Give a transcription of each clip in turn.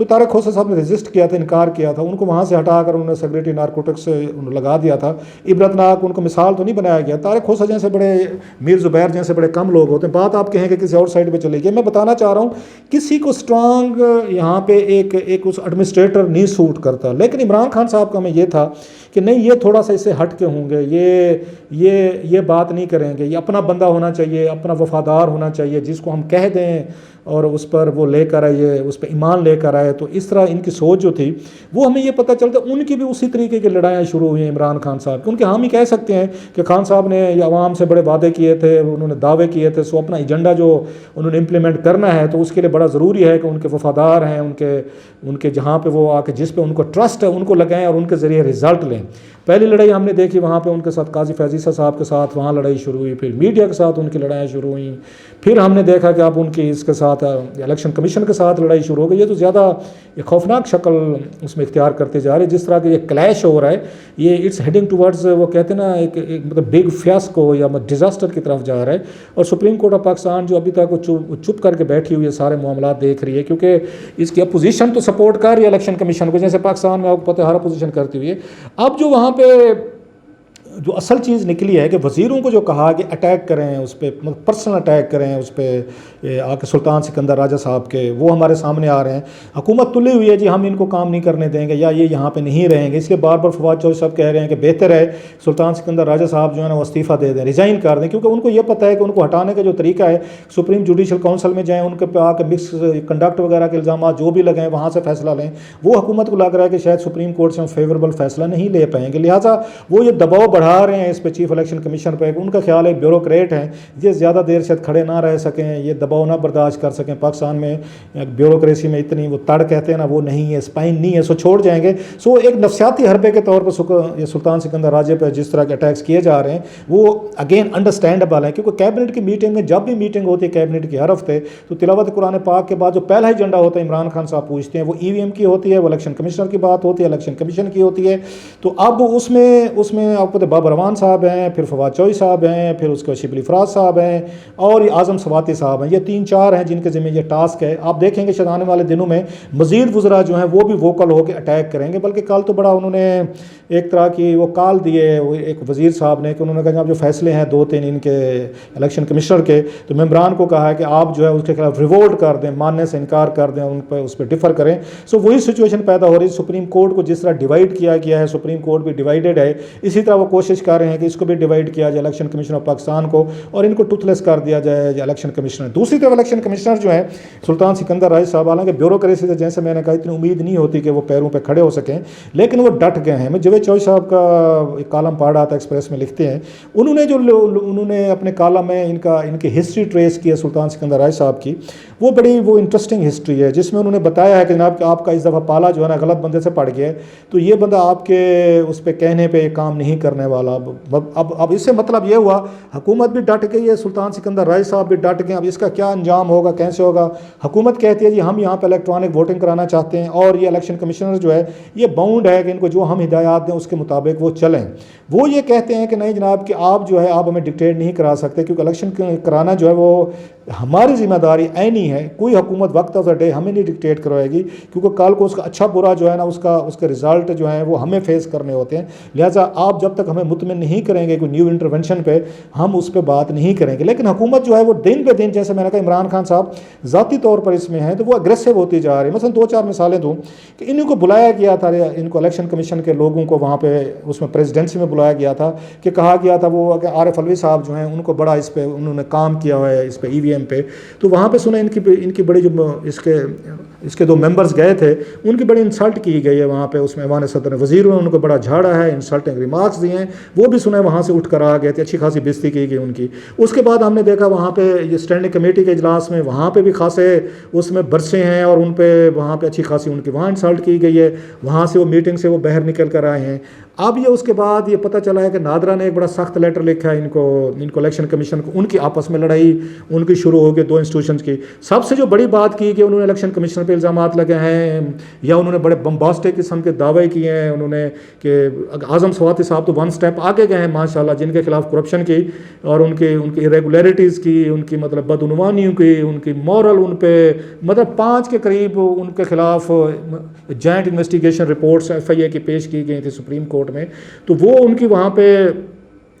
تو طارق کھوسا صاحب نے رجسٹ کیا تھا، انکار کیا تھا، ان کو وہاں سے ہٹا کر انہوں نے سیکریٹری نارکوٹکس سے لگا دیا تھا. عبرت ناک ان کو مثال تو نہیں بنایا گیا. طارق کھوسا جیسے بڑے، میر زبیر جیسے بڑے کم لوگ ہوتے ہیں. بات آپ کہیں کہ کسی اور سائڈ پہ چلے گئے. میں بتانا چاہ رہا ہوں کسی کو اسٹرانگ یہاں پہ ایک اس ایڈمنسٹریٹر نہیں سوٹ کرتا، لیکن عمران خان صاحب کا میں یہ تھا کہ نہیں یہ تھوڑا سا اس سے ہٹ کے ہوں گے، یہ بات نہیں کریں گے، یہ اپنا بندہ ہونا چاہیے، اپنا وفادار ہونا چاہیے، جس کو ہم کہہ دیں اور اس پر وہ لے کر آئیے، اس پہ ایمان لے کر آئے. تو اس طرح ان کی سوچ جو تھی وہ ہمیں یہ پتہ چلتا. ان کی بھی اسی طریقے کی لڑائیاں شروع ہوئی ہیں عمران خان صاحب کی. ان کے ہم ہی کہہ سکتے ہیں کہ خان صاحب نے یہ عوام سے بڑے وعدے کیے تھے، انہوں نے دعوے کیے تھے، سو اپنا ایجنڈا جو انہوں نے امپلیمنٹ کرنا ہے تو اس کے لیے بڑا ضروری ہے کہ ان کے وفادار ہیں، ان کے جہاں پہ وہ آ کے جس پہ ان کو ٹرسٹ ہے ان کو لگائیں اور ان کے ذریعے رزلٹ لیں. پہلی لڑائی ہم نے دیکھی وہاں پہ ان کے ساتھ قاضی فیضیسہ صاحب کے ساتھ وہاں لڑائی شروع ہوئی، پھر میڈیا کے ساتھ ان کی لڑائیاں شروع ہوئیں، پھر ہم نے دیکھا کہ اب ان کی اس کے ساتھ الیکشن کمیشن کے ساتھ لڑائی شروع ہو گئی. یہ تو زیادہ ایک خوفناک شکل اس میں اختیار کرتے جا رہے ہیں. جس طرح کہ یہ کلیش ہو رہا ہے، یہ اٹس ہیڈنگ ٹورڈز وہ کہتے ہیں نا ایک مطلب بگ فیاسکو یا ڈیزاسٹر کی طرف جا رہا ہے. اور سپریم کورٹ آف پاکستان جو ابھی تک چپ کر کے بیٹھی ہوئی ہے، سارے معاملات دیکھ رہی ہے، کیونکہ اس کی اپوزیشن تو سپورٹ کر رہی ہے الیکشن کمیشن کو، جیسے پاکستان میں آپ کو پتہ ہے ہر اپوزیشن کرتی ہوئی ہے. اب جو وہاں پہ جو اصل چیز نکلی ہے کہ وزیروں کو جو کہا کہ اٹیک کریں اس پہ، پرسنل اٹیک کریں اس پہ آ کے سلطان سکندر راجہ صاحب کے، وہ ہمارے سامنے آ رہے ہیں. حکومت تلی ہوئی ہے جی ہم ان کو کام نہیں کرنے دیں گے یا یہ یہاں پہ نہیں رہیں گے. اس کے بار بار فواد چوہدری صاحب کہہ رہے ہیں کہ بہتر ہے سلطان سکندر راجہ صاحب جو ہے نا وہ استعفیٰ دے دیں، ریزائن کر دیں، کیونکہ ان کو یہ پتہ ہے کہ ان کو ہٹانے کا جو طریقہ ہے سپریم جوڈیشل کونسل میں جائیں، ان کے پہ آ کے مکس کنڈکٹ وغیرہ کے الزامات جو بھی لگیں وہاں سے فیصلہ لیں. وہ حکومت کو لگ رہا ہے کہ شاید سپریم کورٹ سے ہم فیوریبل فیصلہ نہیں لے پائیں گے، لہٰذا وہ یہ دباؤ بڑھا رہے ہیں اس پہ چیف الیکشن کمیشن پہ. ان کا خیال ہے بیوروکریٹ ہیں، یہ زیادہ دیر سے کھڑے نہ رہ سکیں، یہ دباؤ نہ برداشت کر سکیں. پاکستان میں بیوروکریسی میں اتنی وہ تڑ کہتے ہیں نا وہ نہیں ہے، اسپائن نہیں ہے، سو چھوڑ جائیں گے. سو ایک نفسیاتی حربے کے طور پر یہ سلطان سکندر راجہ پہ جس طرح کے اٹیکس کیے جا رہے ہیں وہ اگین انڈرسٹینڈیبل ہیں، کیونکہ کیبنٹ کی میٹنگ میں جب بھی میٹنگ ہوتی ہے کیبنٹ کی ہر ہفتے تو تلاوت قرآن پاک کے بعد جو پہلا ایجنڈا ہوتا ہے عمران خان صاحب پوچھتے ہیں وہ ای وی ایم کی ہوتی ہے، وہ الیکشن کمشنر کی بات ہوتی ہے، الیکشن کمیشن کی ہوتی ہے. تو اب اس میں آپ کو بابر روان صاحب ہیں، پھر فواد چوہدری صاحب ہیں، پھر اس کے شبلی فراز صاحب ہیں اور یہ اعظم سواتی صاحب ہیں. یہ 3-4 ہیں جن کے ذمہ یہ ٹاسک ہے. آپ دیکھیں گے شاید آنے والے دنوں میں مزید وزراء جو ہیں وہ بھی ووکل ہو کے اٹیک کریں گے. بلکہ کل تو بڑا انہوں نے ایک طرح کی وہ کال دیے ایک وزیر صاحب نے کہ انہوں نے کہا جو فیصلے ہیں 2-3 ان کے الیکشن کمشنر کے، تو ممبران کو کہا ہے کہ آپ جو ہے اس کے خلاف ریوولٹ کر دیں، ماننے سے انکار کر دیں، ان پہ اس پہ ڈفر کریں. سو وہی سچویشن پیدا ہو رہی ہے. سپریم کورٹ کو جس طرح ڈیوائڈ کیا گیا ہے، سپریم کورٹ بھی ڈیوائیڈڈ ہے، اسی طرح وہ کوشش کر رہے ہیں کہ اس کو بھی ڈیوائڈ کیا جائے الیکشن کمیشن آف پاکستان کو اور ان کو ٹوتھ لیس کر دیا جائے الیکشن کمشنر. دوسری طرف الیکشن کمشنر جو ہے سلطان سکندر راجہ صاحب، حالانکہ بیوروکریسی سے جیسے میں نے کہا اتنی امید نہیں ہوتی کہ وہ پیروں پہ کھڑے ہو سکیں، لیکن وہ ڈٹ گئے ہیں. میں جاوید چوہدری صاحب کا ایک کالم پڑھ رہا تھا ایکسپریس میں، لکھتے ہیں انہوں نے اپنے کالم میں ان کی ہسٹری ٹریس کی ہے سلطان سکندر راجہ صاحب کی. وہ بڑی انٹرسٹنگ ہسٹری ہے جس میں انہوں نے بتایا ہے کہ جناب کہ آپ کا اس دفعہ پالا جو ہے نا غلط بندے سے پڑ گیا ہے، تو یہ بندہ آپ کے اس پہ کہنے پہ کام نہیں کرنے والا. اب اس سے مطلب یہ ہوا حکومت بھی ڈٹ گئی ہے، سلطان سکندر راجہ صاحب بھی ڈٹ گئے. اب اس کا کیا انجام ہوگا، کیسے ہوگا؟ حکومت کہتی ہے جی ہم یہاں پہ الیکٹرانک ووٹنگ کرانا چاہتے ہیں اور یہ الیکشن کمشنر جو ہے یہ باؤنڈ ہے کہ ان کو جو ہم ہدایات دیں اس کے مطابق وہ چلیں. وہ یہ کہتے ہیں کہ نہیں جناب کہ آپ جو ہے آپ ہمیں ڈکٹیٹ نہیں کرا سکتے، کیونکہ الیکشن کرانا جو ہے وہ ہماری ذمہ داری عینی ہے. کوئی حکومت وقت آف دا ڈے ہمیں نہیں ڈکٹیٹ کروائے گی، کیونکہ کل کو اس کا اچھا برا جو ہے نا اس کے رزلٹ جو ہیں وہ ہمیں فیس کرنے ہوتے ہیں. لہٰذا آپ جب تک ہمیں مطمئن نہیں کریں گے کوئی نیو انٹرونشن پہ ہم اس پہ بات نہیں کریں گے. لیکن حکومت جو ہے وہ دن بہ دن، جیسے میں نے کہا عمران خان صاحب ذاتی طور پر اس میں ہیں تو وہ اگریسو ہوتی جا رہی ہے. مثلا 2-4 مثالیں دوں کہ انہیں کو بلایا گیا تھا، ان کو الیکشن کمیشن کے لوگوں کو وہاں پہ اس میں پریزیڈنسی میں بلایا گیا تھا کہ کہا گیا تھا وہ کہ عارف علوی صاحب جو ہیں ان کو بڑا اس پہ انہوں نے کام کیا ہوا ہے اس پہ ای وی ایم پہ. تو وہاں پہ سنا ان کی بڑی جو اس کے 2 ممبرز گئے تھے ان کی بڑی انسلٹ کی گئی ہے وہاں پہ. اس میں ایوان صدر وزیروں نے ان کو بڑا جھاڑا ہے، انسلٹنگ ریمارکس دیے ہیں، وہ بھی سنا وہاں سے اٹھ کر آ گئے تھے، اچھی خاصی بےزتی کی گئی ان کی. اس کے بعد ہم نے دیکھا وہاں پہ یہ اسٹینڈنگ کمیٹی کے اجلاس میں وہاں پہ بھی خاصے اس میں برسے ہیں اور ان پہ وہاں پہ اچھی خاصی ان کی وہاں انسلٹ کی گئی ہے. وہاں سے وہ میٹنگ سے وہ باہر نکل کر آئے ہیں. اب یہ اس کے بعد یہ پتہ چلا ہے کہ نادرا نے ایک بڑا سخت لیٹر لکھا ہے ان کو الیکشن کمیشن کو. ان کی آپس میں لڑائی ان کی شروع ہو گئی دو انسٹیٹیوشنز کی. سب سے جو بڑی بات کی کہ انہوں نے الیکشن کمیشن پہ الزامات لگے ہیں یا انہوں نے بڑے بمباسٹک قسم کے دعوے کیے ہیں انہوں نے کہ اعظم سواتی صاحب تو ون سٹیپ آگے گئے ہیں ماشاءاللہ, جن کے خلاف کرپشن کی اور ان کی ایریگولیرٹیز کی, ان کی مطلب بدعنوانیوں کی, ان کی مورل, ان پہ مطلب 5 کے قریب ان کے خلاف جوائنٹ انویسٹیگیشن رپورٹس FIA کی پیش کی گئی تھی سپریم کورٹ میں. تو وہ ان کی وہاں پہ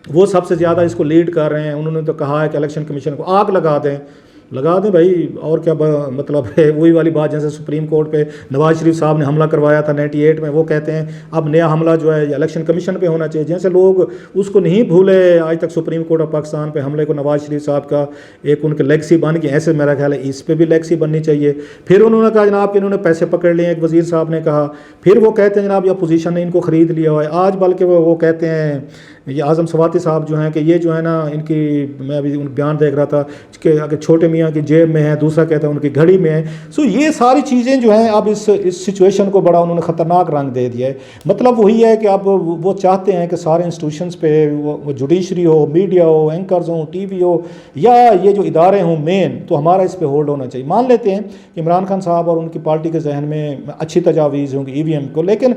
وہ سب سے زیادہ اس کو لیڈ کر رہے ہیں. انہوں نے تو کہا ہے کہ الیکشن کمیشن کو آگ لگا دیں بھائی, اور کیا مطلب ہے. وہی والی بات جیسے سپریم کورٹ پہ نواز شریف صاحب نے حملہ کروایا تھا 98 میں, وہ کہتے ہیں اب نیا حملہ جو ہے الیکشن کمیشن پہ ہونا چاہیے. جیسے لوگ اس کو نہیں بھولے آج تک سپریم کورٹ آف پاکستان پہ حملے کو نواز شریف صاحب کا ایک ان کے لیگسی بن گئی, ایسے میرا خیال ہے اس پہ بھی لیگسی بننی چاہیے. پھر انہوں نے کہا جناب کہ انہوں نے پیسے پکڑ لیے, ایک وزیر صاحب نے کہا. پھر وہ کہتے ہیں جناب یہ اپوزیشن نے ان کو خرید لیا ہوا ہے. آج بلکہ وہ کہتے ہیں یہ اعظم سواتی صاحب جو ہیں کہ یہ جو ہے نا ان کی, میں ابھی ان بیان دیکھ رہا تھا کہ اگر چھوٹے میاں کی جیب میں ہے, دوسرا کہتا ہے ان کی گھڑی میں ہے. سو یہ ساری چیزیں جو ہیں اب اس سچویشن کو بڑا انہوں نے خطرناک رنگ دے دیا ہے. مطلب وہی ہے کہ اب وہ چاہتے ہیں کہ سارے انسٹیٹیوشنز پہ وہ جوڈیشری ہو, میڈیا ہو, اینکرز ہوں, ٹی وی ہو, یا یہ جو ادارے ہوں مین, تو ہمارا اس پہ ہولڈ ہونا چاہیے. مان لیتے ہیں کہ عمران خان صاحب اور ان کی پارٹی کے ذہن میں اچھی تجاویز ہوں گی EVM کو, لیکن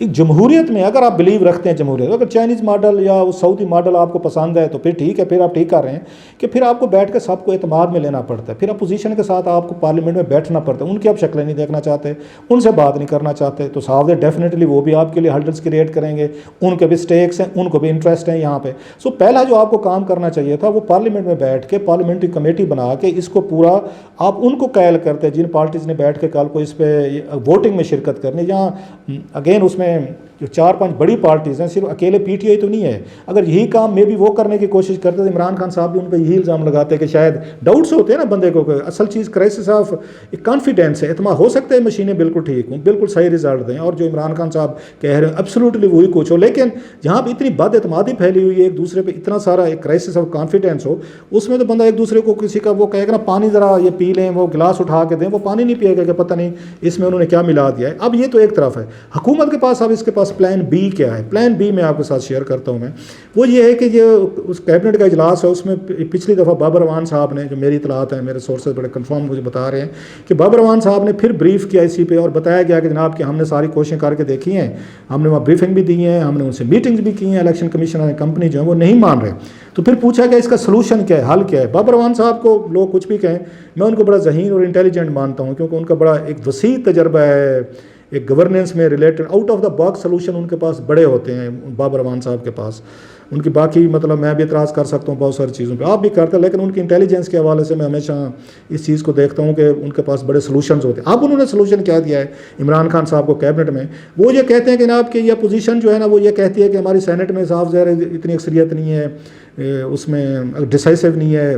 جمہوریت میں اگر آپ بلیو رکھتے ہیں جمہوریت, اگر چائنیز ماڈل یا سعودی ماڈل آپ کو پسند ہے تو پھر ٹھیک ہے, پھر آپ ٹھیک کر رہے ہیں کہ پھر آپ کو بیٹھ کے سب کو اعتماد میں لینا پڑتا ہے. پھر اپوزیشن کے ساتھ آپ کو پارلیمنٹ میں بیٹھنا پڑتا ہے. ان کی آپ شکلیں نہیں دیکھنا چاہتے, ان سے بات نہیں کرنا چاہتے, تو صاحب ڈیفینیٹلی وہ بھی آپ کے لیے ہرڈلس کریٹ کریں گے. ان کے بھی سٹیکس ہیں, ان کو بھی انٹرسٹ ہیں یہاں پہ. سو پہلا جو آپ کو کام کرنا چاہیے تھا وہ پارلیمنٹ میں بیٹھ کے پارلیمنٹری کمیٹی بنا کے اس کو پورا آپ ان کو قائل کرتے جن پارٹیز نے بیٹھ کے کل کو اس پہ ووٹنگ میں شرکت کرنی. جہاں اگین اس میں جو 4-5 بڑی پارٹیز ہیں, صرف اکیلے PTI تو نہیں ہے. اگر یہی کام میں بھی وہ کرنے کی کوشش کرتے تو عمران خان صاحب بھی ان پہ یہی الزام لگاتے کہ شاید ڈاؤٹس ہوتے ہیں نا بندے کو, کہ اصل چیز کرائسس آف کانفیڈینس ہے, اعتماد ہو سکتا ہے مشینیں بالکل ٹھیک ہوں, بالکل صحیح رزلٹ دیں, اور جو عمران خان صاحب کہہ رہے ہیں ایبسلیوٹلی وہی کچھ ہو. لیکن جہاں پہ اتنی بد اعتمادی پھیلی ہوئی ہے ایک دوسرے پہ, اتنا سارا ایک کرائسس آف کانفیڈینس ہو, اس میں تو بندہ ایک دوسرے کو کسی کا وہ کہے گا نا پانی ذرا یہ پی لیں, وہ گلاس اٹھا کے دیں, وہ پانی نہیں پیے گا کہ پتہ نہیں اس میں انہوں نے کیا ملا دیا ہے. اب یہ تو ایک طرف ہے. حکومت کے پاس اب اس کے پاس پلان B کیا ہے؟ پلان B میں آپ کے ساتھ شیئر کرتا ہوں میں. وہ یہ ہے کہ یہ اس کیبنٹ کا اجلاس ہے, اس میں پچھلی دفعہ بابر اعوان صاحب نے, جو میری اطلاعات ہیں, میرے سورسز بڑے کنفرم مجھے بتا رہے ہیں کہ بابر اعوان صاحب نے پھر بریف کیا اسی پہ, اور بتایا گیا کہ جناب کہ ہم نے ساری کوششیں کر کے دیکھی ہیں, ہم نے وہاں بریفنگ بھی دی ہیں, ہم نے ان سے میٹنگز بھی کی ہیں, الیکشن کمیشن کمپنی جو ہے وہ نہیں مان رہے. تو پھر پوچھا گیا اس کا سلوشن کیا ہے, حل کیا ہے. بابر اعوان صاحب کو لوگ کچھ بھی کہیں, میں ان کو بڑا ذہین اور انٹیلیجنٹ مانتا ہوں, کیونکہ ان کا بڑا ایک وسیع تجربہ ہے ایک گورننس میں related. Out of the box solution ان کے پاس بڑے ہوتے ہیں بابر اعوان صاحب کے پاس. ان کی باقی مطلب میں بھی اعتراض کر سکتا ہوں بہت ساری چیزوں پہ, آپ بھی کرتے ہیں, لیکن ان کی انٹیلیجنس کے حوالے سے میں ہمیشہ اس چیز کو دیکھتا ہوں کہ ان کے پاس بڑے سلوشنز ہوتے ہیں. اب انہوں نے سلوشن کیا دیا ہے عمران خان صاحب کو کیبنٹ میں. وہ یہ کہتے ہیں کہ جناب کہ یہ اپوزیشن جو ہے نا وہ یہ کہتی ہے کہ ہماری سینٹ میں صاف ظاہر اتنی اکثریت نہیں ہے, اس میں ڈیسائسو نہیں ہے,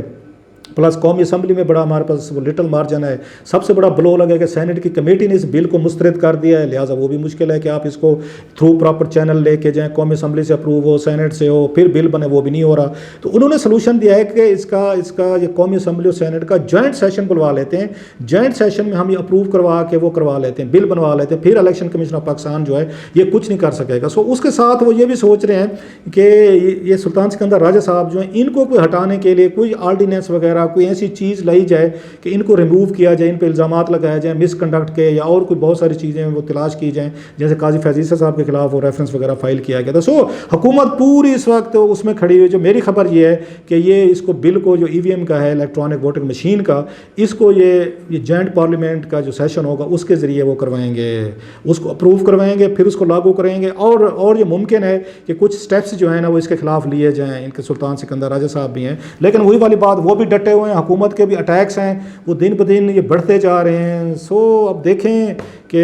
پلس قومی اسمبلی میں بڑا ہمارے پاس وہ لٹل مارجن ہے. سب سے بڑا بلو لگا کہ سینٹ کی کمیٹی نے اس بل کو مسترد کر دیا ہے, لہٰذا وہ بھی مشکل ہے کہ آپ اس کو تھرو پراپر چینل لے کے جائیں, قومی اسمبلی سے اپروو ہو, سینٹ سے ہو, پھر بل بنے, وہ بھی نہیں ہو رہا. تو انہوں نے سلوشن دیا ہے کہ اس کا یہ قومی اسمبلی اور سینٹ کا جوائنٹ سیشن بلوا لیتے ہیں, جوائنٹ سیشن میں ہم یہ اپروو کروا کے وہ کروا لیتے ہیں, بل بنوا لیتے ہیں, پھر الیکشن کمیشن آف پاکستان جو ہے یہ کچھ نہیں کر سکے گا. سو اس کے ساتھ وہ یہ بھی سوچ رہے ہیں کہ یہ سلطان سکندر راجہ صاحب جو ہیں ان کو کوئی ہٹانے کے لیے کوئی آرڈیننس وغیرہ کوئی ایسی چیز لائی جائے کہ ان کو ریموو کیا جائے, ان پہ الزامات لگائے جائیں مس کنڈکٹ کے, یا اور کوئی بہت ساری چیزیں وہ تلاش کی جائیں, جیسے قاضی فیض عیسیٰ صاحب کے خلاف وہ ریفرنس وغیرہ فائل کیا گیا تھا. سو حکومت پوری اس وقت اس میں کھڑی ہوئی. جو میری خبر یہ ہے کہ یہ اس کو بل کو جو EVM کا ہے الیکٹرانک ووٹنگ مشین کا, اس کو یہ جوائنٹ پارلیمنٹ کا جو سیشن ہوگا اس کے ذریعے وہ کروائیں گے, اس کو اپروو کروائیں گے, پھر اس کو لاگو کریں گے. اور یہ ممکن ہے کہ کچھ سٹیپس جو ہیں نا وہ اس کے خلاف لیے جائیں. ان کے سلطان سکندر راجہ صاحب بھی ہیں, لیکن وہی والی بات وہ بھی ڈٹے ہوئے ہیں, حکومت کے بھی اٹیکس ہیں وہ دن بدن یہ بڑھتے جا رہے ہیں. سو اب دیکھیں کہ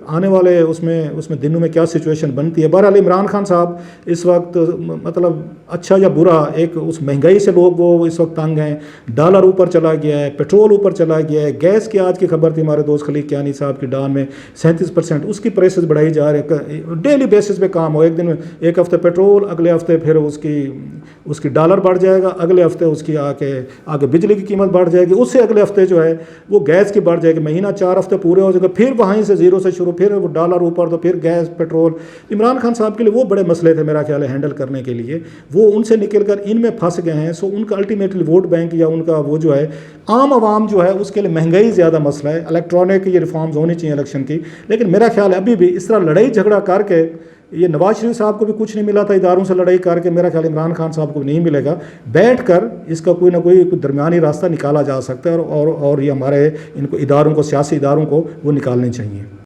آنے والے اس میں دنوں میں کیا سچویشن بنتی ہے. بہرحال عمران خان صاحب اس وقت مطلب اچھا یا برا ایک اس مہنگائی سے لوگ وہ اس وقت تنگ ہیں, ڈالر اوپر چلا گیا ہے, پیٹرول اوپر چلا گیا ہے, گیس کی آج کی خبر تھی ہمارے دوست خلیق کیانی صاحب کی ڈان میں 37% اس کی پرائسز بڑھائی جا رہے ہیں. ڈیلی بیسس پہ کام ہو, ایک دن ایک ہفتے پیٹرول, اگلے ہفتے پھر اس کی ڈالر بڑھ جائے گا, اگلے ہفتے اس کی آ کے آگے بجلی کی قیمت بڑھ جائے گی، اس سے اگلے ہفتے جو ہے وہ گیس کی بڑھ جائے گی، مہینہ 4 ہفتے پورے ہو جائے گا، پھر وہیں سے زیرو سے شروع، پھر وہ ڈالر اوپر تو پھر گیس پیٹرول۔ عمران خان صاحب کے لیے وہ بڑے مسئلے تھے میرا خیال ہے ہینڈل کرنے کے لیے، وہ ان سے نکل کر ان میں پھنس گئے ہیں۔ سو ان کا الٹیمیٹلی ووٹ بینک یا ان کا وہ جو ہے عام عوام جو ہے اس کے لیے مہنگائی زیادہ مسئلہ ہے، الیکٹرانک یہ ریفارمز ہونی چاہیے الیکشن کی، لیکن میرا خیال ہے ابھی بھی اس طرح لڑائی جھگڑا کر کے، یہ نواز شریف صاحب کو بھی کچھ نہیں ملا تھا اداروں سے لڑائی کر کے، میرا خیال عمران خان صاحب کو نہیں ملے گا، بیٹھ کر اس کا کوئی نہ کوئی درمیانی راستہ نکالا جا سکتا ہے، اور یہ ہمارے ان کو اداروں کو، سیاسی اداروں کو وہ نکالنے چاہیے۔